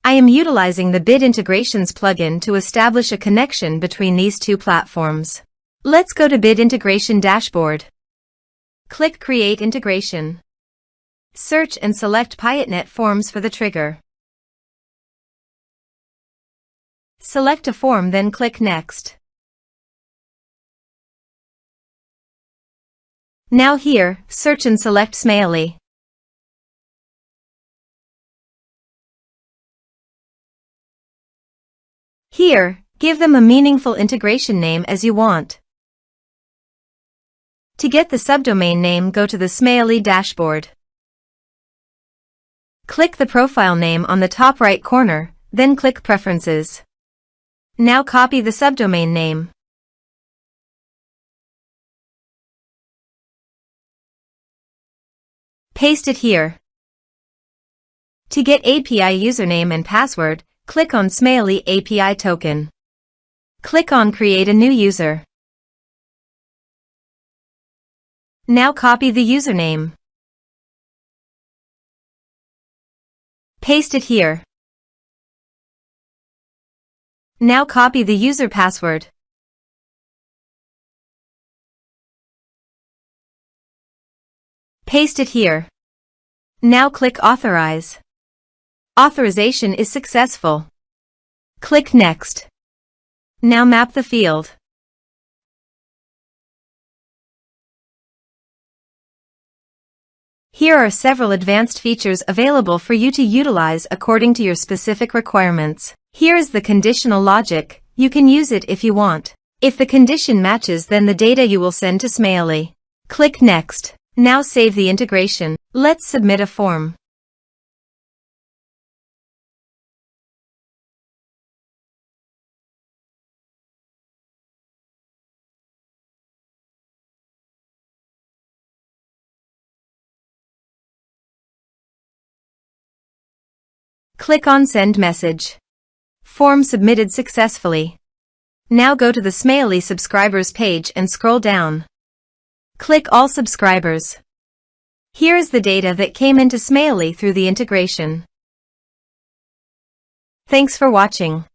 I am utilizing the Bid Integrations plugin to establish a connection between these two platforms. Let's go to Bid Integration Dashboard. Click Create Integration. Search and select Piotnet Forms for the trigger. Select a form, then click Next. Now here, search and select Smaily. Here, give them a meaningful integration name as you want. To get the subdomain name, go to the Smaily dashboard. Click the profile name on the top right corner, then click Preferences. Now copy the subdomain name. Paste it here. To get API username and password, click on Smaily API token. Click on Create a new user. Now copy the username. Paste it here. Now copy the user password. Paste it here. Now click Authorize. Authorization is successful. Click Next. Now map the field. Here are several advanced features available for you to utilize according to your specific requirements. Here is the conditional logic. You can use it if you want. If the condition matches, then the data you will send to Smaily. Click Next. Now save the integration. Let's submit a form. Click on Send Message. Form submitted successfully. Now go to the Smaily subscribers page and scroll down. Click All Subscribers. Here is the data that came into Smaily through the integration. Thanks for watching.